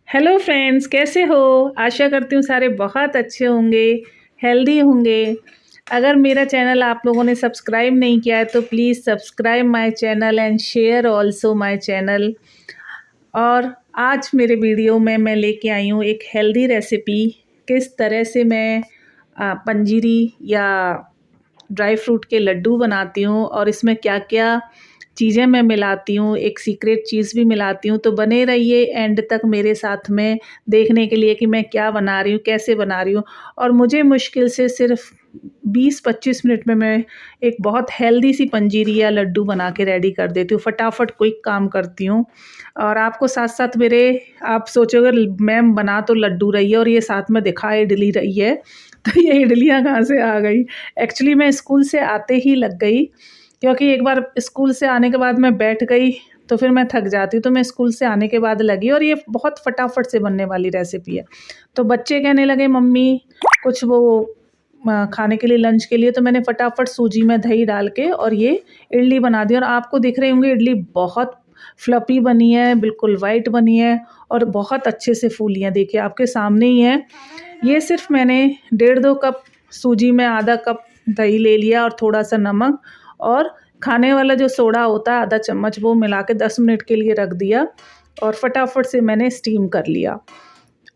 Hello friends, कैसे हो? आशा करती हूँ सारे बहुत अच्छे होंगे, हेल्दी होंगे। अगर मेरा चैनल आप लोगों ने सब्सक्राइब नहीं किया है तो please subscribe my channel and share also my channel. और आज मेरे वीडियो में मैं लेके आई हूँ एक हेल्दी रेसिपी। किस तरह से मैं पंजीरी या ड्राई फ्रूट के लड्डू बनाती हूँ और इसमें क्या क्या चीज़ें मैं मिलाती हूँ, एक सीक्रेट चीज़ भी मिलाती हूँ। तो बने रहिए एंड तक मेरे साथ में देखने के लिए कि मैं क्या बना रही हूँ, कैसे बना रही हूँ। और मुझे मुश्किल से सिर्फ 20-25 मिनट में मैं एक बहुत हेल्दी सी पंजीरी या लड्डू बना के रेडी कर देती हूँ। फटाफट क्विक काम करती हूँ और आपको साथ साथ मेरे, आप सोचोगे मैम बना तो लड्डू रही है और ये साथ में दिखा इडली रही है, तो ये इडलियाँ कहाँ से आ गई? एक्चुअली मैं स्कूल से आते ही लग गई, क्योंकि एक बार स्कूल से आने के बाद मैं बैठ गई तो फिर मैं थक जाती, तो मैं स्कूल से आने के बाद लगी। और ये बहुत फटाफट से बनने वाली रेसिपी है। तो बच्चे कहने लगे मम्मी कुछ वो खाने के लिए लंच के लिए, तो मैंने फटाफट सूजी में दही डाल के और ये इडली बना दी। और आपको दिख रही होंगी इडली बहुत फ्लपी बनी है, बिल्कुल वाइट बनी है और बहुत अच्छे से फूली है। देखिए आपके सामने ही है। ये सिर्फ मैंने 1.5-2 कप सूजी में आधा कप दही ले लिया और थोड़ा सा नमक और खाने वाला जो सोडा होता है आधा चम्मच, वो मिला के 10 मिनट के लिए रख दिया और फटाफट से मैंने स्टीम कर लिया।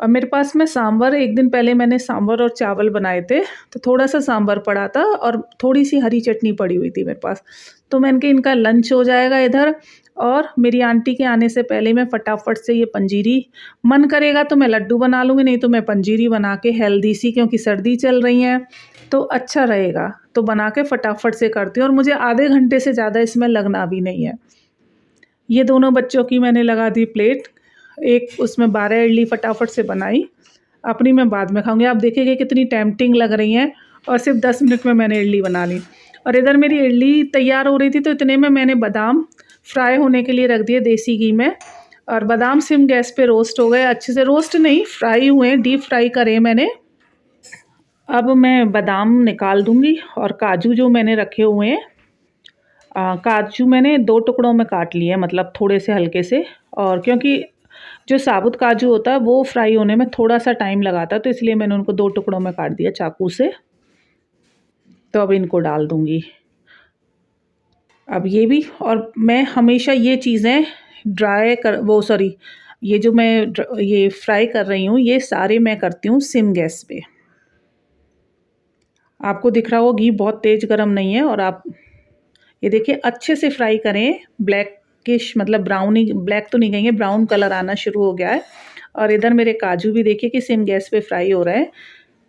और मेरे पास में सांभर, एक दिन पहले मैंने सांभर और चावल बनाए थे, तो थोड़ा सा सांभर पड़ा था और थोड़ी सी हरी चटनी पड़ी हुई थी मेरे पास। तो मैंने कहा इनका लंच हो जाएगा इधर, और मेरी आंटी के आने से पहले मैं फटाफट से ये पंजीरी, मन करेगा तो मैं लड्डू बना लूँगी, नहीं तो मैं पंजीरी बना के हेल्दी सी, क्योंकि सर्दी चल रही है तो अच्छा रहेगा, तो बना के फटाफट से करती हूँ और मुझे आधे घंटे से ज़्यादा इसमें लगना भी नहीं है। ये दोनों बच्चों की मैंने लगा दी प्लेट, एक उसमें 12 इडली फटाफट से बनाई, अपनी मैं बाद में खाऊंगी। आप देखेंगे कितनी टेम्पटिंग लग रही हैं और सिर्फ 10 मिनट में मैंने इडली बना ली। और इधर मेरी इडली तैयार हो रही थी तो इतने में मैंने बादाम फ्राई होने के लिए रख दिए देसी घी में, और बादाम सिम गैस पे रोस्ट हो गए, अच्छे से रोस्ट नहीं फ्राई हुए, डीप फ्राई करे मैंने। अब मैं बादाम निकाल दूंगी और काजू जो मैंने रखे हुए हैं, काजू मैंने 2 टुकड़ों में काट लिए, मतलब थोड़े से हल्के से। और क्योंकि जो साबुत काजू होता है वो फ्राई होने में थोड़ा सा टाइम लगाता है, तो इसलिए मैंने उनको 2 टुकड़ों में काट दिया चाकू से। तो अब इनको डाल दूंगी अब ये भी। और मैं हमेशा ये चीज़ें ये जो मैं ये फ्राई कर रही हूँ, ये सारे मैं करती हूँ सिम गैस पे। आपको दिख रहा होगा घी बहुत तेज़ गर्म नहीं है। और आप ये देखिए अच्छे से फ्राई करें, ब्लैकिश, मतलब ब्राउनी, ब्लैक तो नहीं कहेंगे, ब्राउन कलर आना शुरू हो गया है। और इधर मेरे काजू भी देखिए कि सिम गैस पे फ्राई हो रहा है।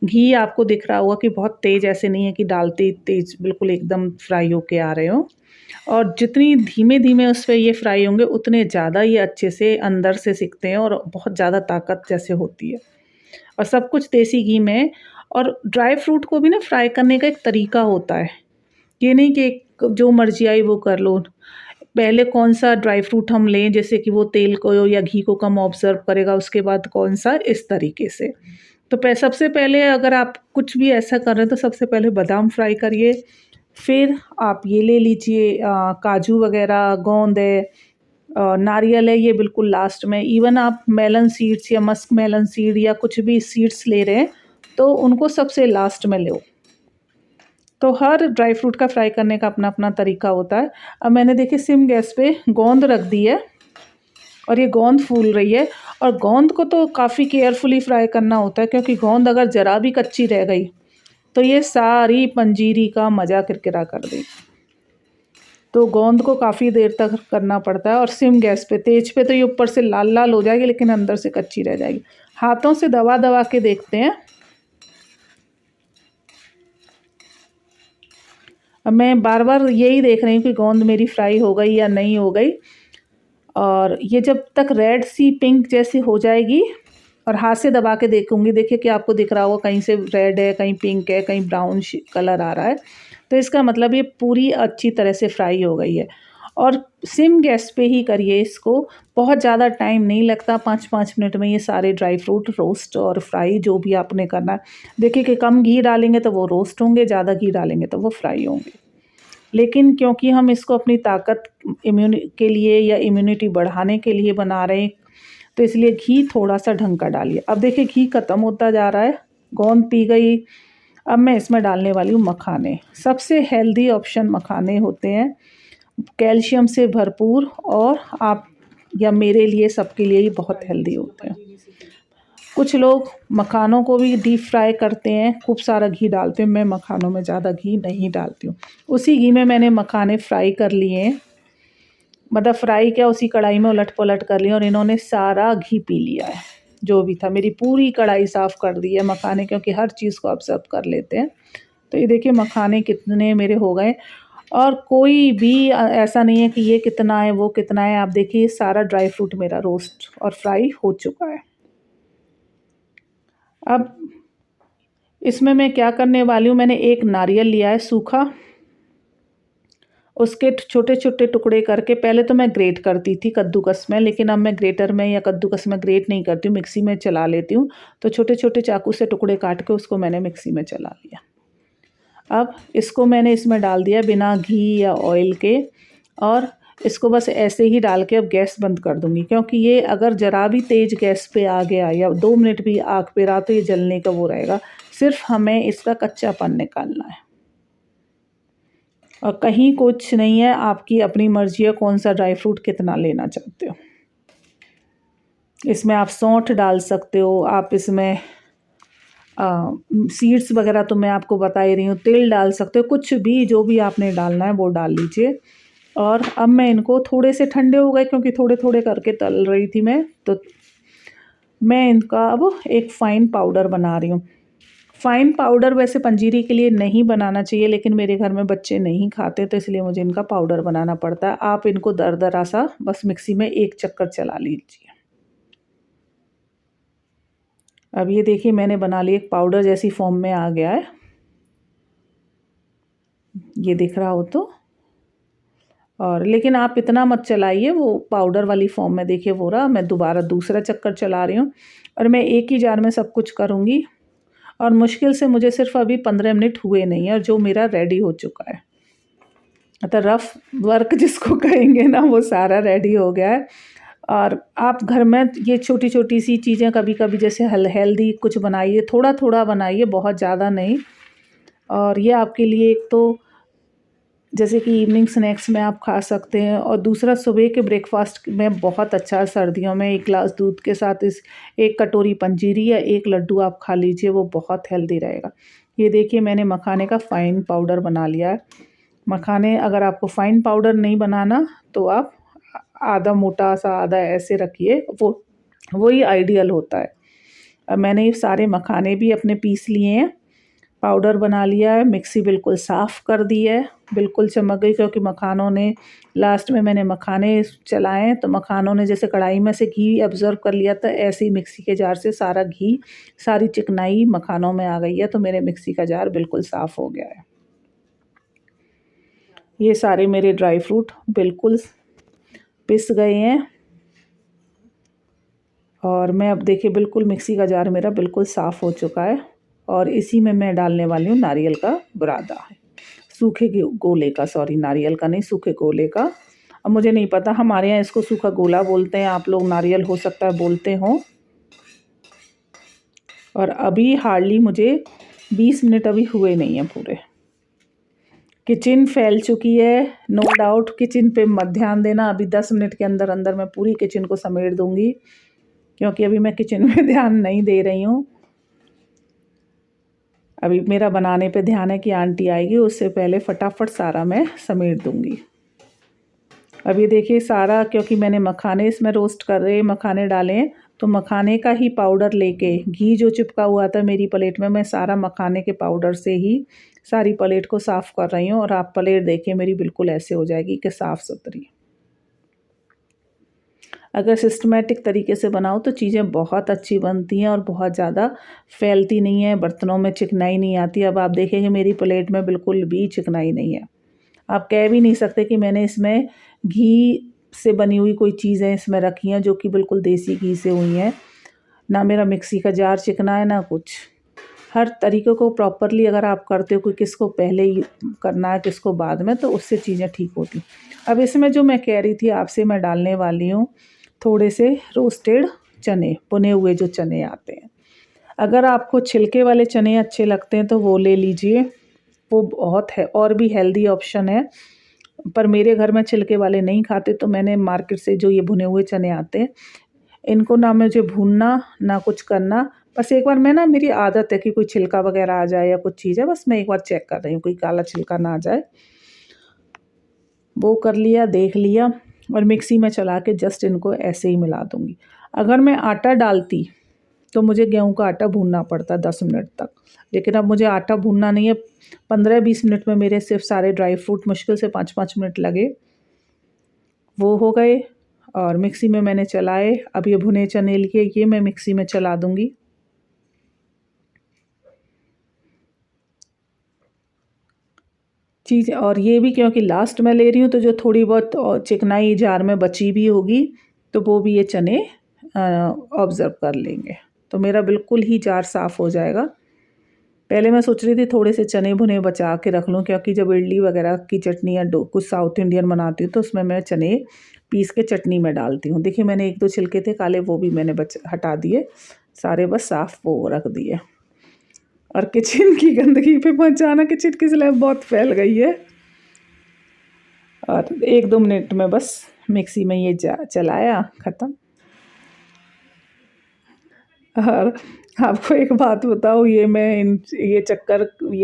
घी आपको दिख रहा होगा कि बहुत तेज़ ऐसे नहीं है कि डालते ही तेज़ बिल्कुल एकदम फ्राई होके आ रहे हो। और जितनी धीमे धीमे उस पर ये फ्राई होंगे उतने ज़्यादा ये अच्छे से अंदर से सिकते हैं और बहुत ज़्यादा ताकत जैसे होती है। और सब कुछ देसी घी में। और ड्राई फ्रूट को भी ना फ्राई करने का एक तरीका होता है, ये नहीं कि जो मर्जी आई वो कर लो। पहले कौन सा ड्राई फ्रूट हम लें, जैसे कि वो तेल को या घी को कम ऑब्जर्व करेगा, उसके बाद कौन सा, इस तरीके से। तो सबसे पहले अगर आप कुछ भी ऐसा कर रहे हैं तो सबसे पहले बादाम फ्राई करिए, फिर आप ये ले लीजिए काजू वगैरह, गोंद है, नारियल है, ये बिल्कुल लास्ट में। इवन आप मेलन सीड्स या मस्क मेलन सीड या कुछ भी सीड्स ले रहे हैं तो उनको सबसे लास्ट में लो। तो हर ड्राई फ्रूट का फ्राई करने का अपना अपना तरीका होता है। अब मैंने देखिए सिम गैस पे गोंद रख दी है और ये गोंद फूल रही है। और गोंद को तो काफ़ी केयरफुली फ्राई करना होता है, क्योंकि गोंद अगर ज़रा भी कच्ची रह गई तो ये सारी पंजीरी का मज़ा किरकिरा कर देगी। तो गोंद को काफ़ी देर तक करना पड़ता है। और सिम गैस पे, तेज पे तो ये ऊपर से लाल लाल हो जाएगी लेकिन अंदर से कच्ची रह जाएगी। हाथों से दबा दबा के देखते हैं। अब मैं बार बार यही देख रही हूँ कि गोंद मेरी फ्राई हो गई या नहीं हो गई। और ये जब तक रेड सी पिंक जैसी हो जाएगी, और हाथ से दबा के देखूंगी, देखिए कि आपको दिख रहा होगा कहीं से रेड है, कहीं पिंक है, कहीं ब्राउन कलर आ रहा है, तो इसका मतलब ये पूरी अच्छी तरह से फ्राई हो गई है। और सिम गैस पे ही करिए इसको, बहुत ज़्यादा टाइम नहीं लगता, 5-5 मिनट में ये सारे ड्राई फ्रूट रोस्ट और फ्राई जो भी आपने करना है। देखिए कि कम घी डालेंगे तो वो रोस्ट होंगे, ज़्यादा घी डालेंगे तो वो फ्राई होंगे। लेकिन क्योंकि हम इसको अपनी ताकत के लिए या इम्यूनिटी बढ़ाने के लिए बना रहे हैं, तो इसलिए घी थोड़ा सा ढंग का डालिए। अब देखिए घी ख़त्म होता जा रहा है, गोंद पी गई। अब मैं इसमें डालने वाली हूँ मखाने। सबसे हेल्दी ऑप्शन मखाने होते हैं, कैल्शियम से भरपूर, और आप या मेरे लिए सबके लिए ही बहुत हेल्दी होते हैं। कुछ लोग मखानों को भी डीप फ्राई करते हैं, खूब सारा घी डालते हैं। मैं मखानों में ज़्यादा घी नहीं डालती हूँ। उसी घी में मैंने मखाने फ्राई कर लिए हैं, मतलब फ्राई क्या, उसी कढ़ाई में उलट पलट कर लिया, और इन्होंने सारा घी पी लिया है जो भी था। मेरी पूरी कढ़ाई साफ़ कर दी है मखाने, क्योंकि हर चीज़ को ऑब्जर्व कर लेते हैं। तो ये देखिए मखाने कितने मेरे हो गए, और कोई भी ऐसा नहीं है कि ये कितना है वो कितना है। आप देखिए सारा ड्राई फ्रूट मेरा रोस्ट और फ्राई हो चुका है। अब इसमें मैं क्या करने वाली हूँ, मैंने एक नारियल लिया है सूखा, उसके छोटे छोटे टुकड़े करके, पहले तो मैं ग्रेट करती थी कद्दूकस में, लेकिन अब मैं ग्रेटर में या कद्दूकस में ग्रेट नहीं करती हूँ, मिक्सी में चला लेती हूँ। तो छोटे छोटे चाकू से टुकड़े काट के उसको मैंने मिक्सी में चला लिया। अब इसको मैंने इसमें डाल दिया बिना घी या ऑयल के, और इसको बस ऐसे ही डाल के अब गैस बंद कर दूँगी, क्योंकि ये अगर ज़रा भी तेज़ गैस पे आ गया या 2 मिनट भी आग पे रहा तो ये जलने का वो रहेगा। सिर्फ हमें इसका कच्चापन निकालना है, और कहीं कुछ नहीं है। आपकी अपनी मर्ज़ी है कौन सा ड्राई फ्रूट कितना लेना चाहते हो। इसमें आप सौंठ डाल सकते हो, आप इसमें सीड्स वगैरह तो मैं आपको बता ही रही हूँ, तिल डाल सकते हो, कुछ भी जो भी आपने डालना है वो डाल लीजिए। और अब मैं इनको थोड़े से ठंडे हो गए, क्योंकि थोड़े थोड़े करके तल रही थी मैं, तो मैं इनका अब एक फ़ाइन पाउडर बना रही हूँ। फ़ाइन पाउडर वैसे पंजीरी के लिए नहीं बनाना चाहिए, लेकिन मेरे घर में बच्चे नहीं खाते, तो इसलिए मुझे इनका पाउडर बनाना पड़ता है। आप इनको दरदरा सा बस मिक्सी में एक चक्कर चला लीजिए। अब ये देखिए मैंने बना लिया, एक पाउडर जैसी फॉर्म में आ गया है, ये दिख रहा हो तो। और लेकिन आप इतना मत चलाइए, वो पाउडर वाली फॉर्म में देखिए वो रहा। मैं दोबारा दूसरा चक्कर चला रही हूँ, और मैं एक ही जार में सब कुछ करूँगी, और मुश्किल से मुझे सिर्फ अभी 15 मिनट हुए नहीं है, और जो मेरा रेडी हो चुका है, मतलब रफ़ वर्क जिसको कहेंगे ना, वो सारा रेडी हो गया है। और आप घर में ये छोटी छोटी सी चीज़ें कभी कभी जैसे हेल्दी कुछ बनाइए, थोड़ा थोड़ा बनाइए, बहुत ज़्यादा नहीं। और ये आपके लिए एक तो जैसे कि इवनिंग स्नैक्स में आप खा सकते हैं, और दूसरा सुबह के ब्रेकफास्ट में बहुत अच्छा है। सर्दियों में 1 ग्लास दूध के साथ इस 1 कटोरी पंजीरी या 1 लड्डू आप खा लीजिए, वो बहुत हेल्दी रहेगा। ये देखिए मैंने मखाने का फ़ाइन पाउडर बना लिया है। मखाने अगर आपको फ़ाइन पाउडर नहीं बनाना तो आप आधा मोटा सा आधा ऐसे रखिए, वही आइडियल होता है। अब मैंने ये सारे मखाने भी अपने पीस लिए हैं, पाउडर बना लिया है, मिक्सी बिल्कुल साफ़ कर दी है, बिल्कुल चमक गई, क्योंकि मखानों ने लास्ट में मैंने मखाने चलाए तो मखानों ने जैसे कढ़ाई में से घी एब्ज़ॉर्ब कर लिया था, ऐसे ही मिक्सी के जार से सारा घी, सारी चिकनाई मखानों में आ गई है। तो मेरे मिक्सी का जार बिल्कुल साफ़ हो गया है। ये सारे मेरे ड्राई फ्रूट बिल्कुल पिस गए हैं, और मैं अब देखिए बिल्कुल मिक्सी का जार मेरा बिल्कुल साफ़ हो चुका है। और इसी में मैं डालने वाली हूँ नारियल का बुरादा है, सूखे गोले का, सॉरी नारियल का नहीं, सूखे गोले का। अब मुझे नहीं पता, हमारे यहाँ इसको सूखा गोला बोलते हैं, आप लोग नारियल हो सकता है बोलते हों। और अभी हार्डली मुझे 20 मिनट अभी हुए नहीं हैं पूरे। किचन फैल चुकी है, नो डाउट। किचन पे मत ध्यान देना, अभी 10 मिनट के अंदर अंदर मैं पूरी किचन को समेट दूंगी, क्योंकि अभी मैं किचन में ध्यान नहीं दे रही हूँ। अभी मेरा बनाने पे ध्यान है कि आंटी आएगी, उससे पहले फटाफट सारा मैं समेट दूंगी। अभी देखिए सारा, क्योंकि मैंने मखाने इसमें रोस्ट कर रहे मखाने डाले हैं, तो मखाने का ही पाउडर लेके, घी जो चिपका हुआ था मेरी प्लेट में, मैं सारा मखाने के पाउडर से ही सारी प्लेट को साफ़ कर रही हूँ। और आप प्लेट देखिए मेरी बिल्कुल ऐसे हो जाएगी कि साफ़ सुथरी। अगर सिस्टमेटिक तरीके से बनाओ तो चीज़ें बहुत अच्छी बनती हैं, और बहुत ज़्यादा फैलती नहीं है, बर्तनों में चिकनाई नहीं आती। अब आप देखेंगे मेरी प्लेट में बिल्कुल भी चिकनाई नहीं है। आप कह भी नहीं सकते कि मैंने इसमें घी से बनी हुई कोई चीज़ें इसमें रखी हैं जो कि बिल्कुल देसी घी से हुई हैं। ना मेरा मिक्सी का जार चिकना है ना कुछ। हर तरीक़े को प्रॉपरली अगर आप करते हो, कोई किसको पहले ही करना है किसको बाद में, तो उससे चीज़ें ठीक होती। अब इसमें जो मैं कह रही थी आपसे, मैं डालने वाली हूँ थोड़े से रोस्टेड चने, भुने हुए जो चने आते हैं। अगर आपको छिलके वाले चने अच्छे लगते हैं तो वो ले लीजिए, वो बहुत है और भी हेल्दी ऑप्शन है। पर मेरे घर में छिलके वाले नहीं खाते, तो मैंने मार्केट से जो ये भुने हुए चने आते हैं, इनको ना मुझे भूनना ना कुछ करना, बस एक बार मैं ना, मेरी आदत है कि कोई छिलका वगैरह आ जाए या कुछ चीज़ है, बस मैं एक बार चेक कर रही हूँ कोई काला छिलका ना आ जाए। वो कर लिया, देख लिया, और मिक्सी में चला के जस्ट इनको ऐसे ही मिला दूँगी। अगर मैं आटा डालती तो मुझे गेहूं का आटा भूनना पड़ता 10 मिनट तक, लेकिन अब मुझे आटा भूनना नहीं है। 15-20 मिनट में मेरे सिर्फ सारे ड्राई फ्रूट, मुश्किल से 5-5 मिनट लगे, वो हो गए। और मिक्सी में मैंने चलाए। अब ये भुने चने लिए, ये मैं मिक्सी में चला दूँगी। चीज़, और ये भी क्योंकि लास्ट में ले रही हूँ, तो जो थोड़ी बहुत चिकनाई जार में बची भी होगी तो वो भी ये चने ऑब्ज़र्व कर लेंगे, तो मेरा बिल्कुल ही जार साफ़ हो जाएगा। पहले मैं सोच रही थी थोड़े से चने भुने बचा के रख लूँ, क्योंकि जब इडली वगैरह की चटनी या कुछ साउथ इंडियन बनाती हूँ तो उसमें मैं चने पीस के चटनी में डालती हूँ। देखिए मैंने 1-2 छिलके थे काले, वो भी मैंने हटा दिए सारे, बस साफ़ वो रख दिए। और किचन की गंदगी पे मत जाना, किचन की स्लैब बहुत फैल गई है। और 1-2 मिनट में बस मिक्सी में ये चलाया, ख़त्म। और आपको एक बात बताऊँ, ये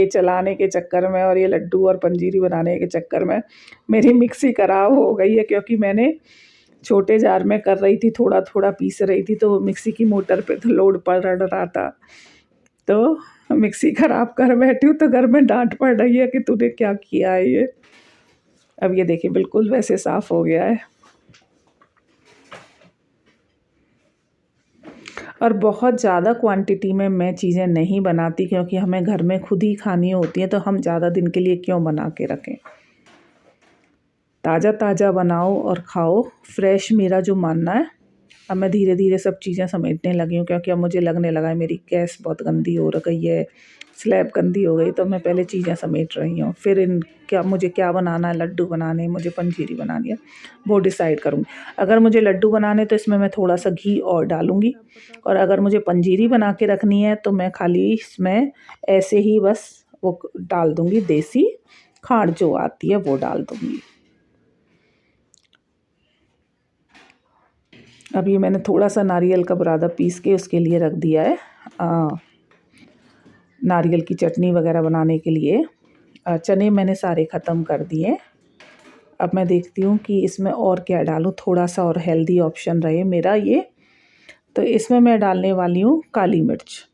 चलाने के चक्कर में और ये लड्डू और पंजीरी बनाने के चक्कर में मेरी मिक्सी ख़राब हो गई है, क्योंकि मैंने छोटे जार में कर रही थी, थोड़ा थोड़ा पीस रही थी, तो मिक्सी की मोटर पे तो लोड पड़ रहा था, तो मिक्सी ख़राब कर बैठी हूँ, तो घर में डांट पड़ रही है कि तूने क्या किया है ये। अब ये देखिए बिल्कुल वैसे साफ़ हो गया है। और बहुत ज़्यादा क्वांटिटी में मैं चीज़ें नहीं बनाती, क्योंकि हमें घर में खुद ही खानी होती है, तो हम ज़्यादा दिन के लिए क्यों बना के रखें। ताज़ा ताज़ा बनाओ और खाओ, फ्रेश मेरा जो मानना है। अब मैं धीरे धीरे सब चीज़ें समेटने लगी हूँ, क्योंकि अब मुझे लगने लगा है मेरी गैस बहुत गंदी हो रही है, स्लैब गंदी हो गई, तो मैं पहले चीज़ें समेट रही हूँ। फिर मुझे क्या बनाना है, लड्डू बनाने हैं, मुझे पंजीरी बनानी है, वो डिसाइड करूँगी। अगर मुझे लड्डू बनाने तो इसमें मैं थोड़ा सा घी और डालूँगी, और अगर मुझे पंजीरी बना के रखनी है तो मैं खाली इसमें ऐसे ही बस वो डाल दूँगी, देसी खांड जो आती है वो डाल दूँगी। अब ये मैंने थोड़ा सा नारियल का बुरादा पीस के उसके लिए रख दिया है, नारियल की चटनी वगैरह बनाने के लिए। चने मैंने सारे ख़त्म कर दिए। अब मैं देखती हूँ कि इसमें और क्या डालूँ, थोड़ा सा और हेल्दी ऑप्शन रहे मेरा ये। तो इसमें मैं डालने वाली हूँ काली मिर्च।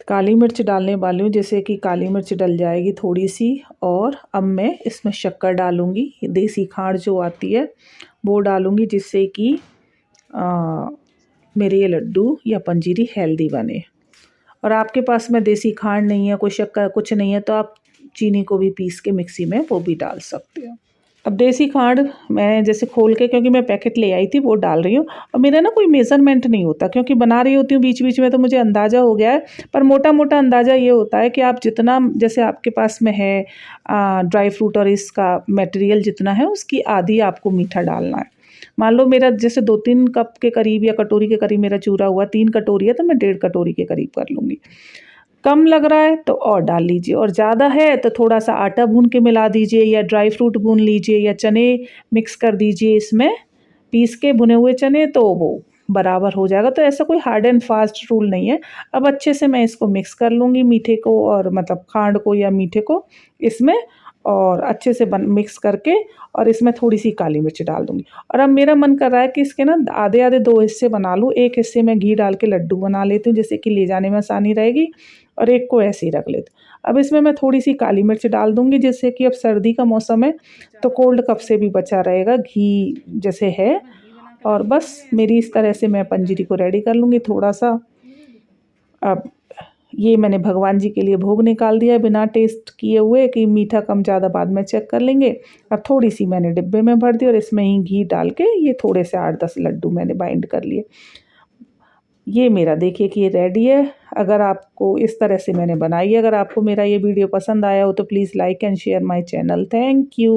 काली मिर्च डालने वाली हूँ, जैसे कि काली मिर्च डल जाएगी थोड़ी सी, और अब मैं इसमें शक्कर डालूँगी, देसी खांड जो आती है वो डालूँगी, जिससे कि मेरे ये लड्डू या पंजीरी हेल्दी बने। और आपके पास में देसी खांड नहीं है, कोई शक्कर कुछ नहीं है, तो आप चीनी को भी पीस के मिक्सी में वो भी डाल सकते हो। अब देसी खांड मैं जैसे खोल के, क्योंकि मैं पैकेट ले आई थी, वो डाल रही हूँ। और मेरा ना कोई मेज़रमेंट नहीं होता, क्योंकि बना रही होती हूँ बीच बीच में, तो मुझे अंदाज़ा हो गया है। पर मोटा मोटा अंदाज़ा ये होता है कि आप जितना, जैसे आपके पास में है ड्राई फ्रूट और इसका मटेरियल जितना है, उसकी आधी आपको मीठा डालना है। मान लो मेरा जैसे 2-3 कप के करीब या कटोरी के करीब मेरा चूरा हुआ, 3 कटोरी है तो मैं 1.5 कटोरी के करीब कर लूँगी। कम लग रहा है तो और डाल लीजिए, और ज़्यादा है तो थोड़ा सा आटा भून के मिला दीजिए, या ड्राई फ्रूट भून लीजिए, या चने मिक्स कर दीजिए इसमें पीस के, भुने हुए चने, तो वो बराबर हो जाएगा। तो ऐसा कोई हार्ड एंड फास्ट रूल नहीं है। अब अच्छे से मैं इसको मिक्स कर लूँगी, मीठे को और मतलब खांड को या मीठे को इसमें, और अच्छे से मिक्स करके, और इसमें थोड़ी सी काली मिर्च डाल दूँगी। और अब मेरा मन कर रहा है कि इसके ना आधे आधे 2 हिस्से बना लूँ। एक हिस्से में घी डाल के लड्डू बना लेती हूँ, जिससे कि ले जाने में आसानी रहेगी, और एक को ऐसे ही रख लेती हूँ। अब इसमें मैं थोड़ी सी काली मिर्च डाल दूँगी, जिससे कि अब सर्दी का मौसम है तो कोल्ड कफ से भी बचा रहेगा, घी जैसे है। और बस मेरी इस तरह से मैं पंजीरी को रेडी कर लूँगी थोड़ा सा। अब ये मैंने भगवान जी के लिए भोग निकाल दिया है, बिना टेस्ट किए हुए कि मीठा कम ज़्यादा बाद में चेक कर लेंगे। अब थोड़ी सी मैंने डिब्बे में भर दी, और इसमें ही घी डाल के ये थोड़े से 8-10 लड्डू मैंने बाइंड कर लिए। ये मेरा देखिए कि ये रेडी है। अगर आपको इस तरह से मैंने बनाई है, अगर आपको मेरा ये वीडियो पसंद आया हो तो please like and share my channel. Thank you.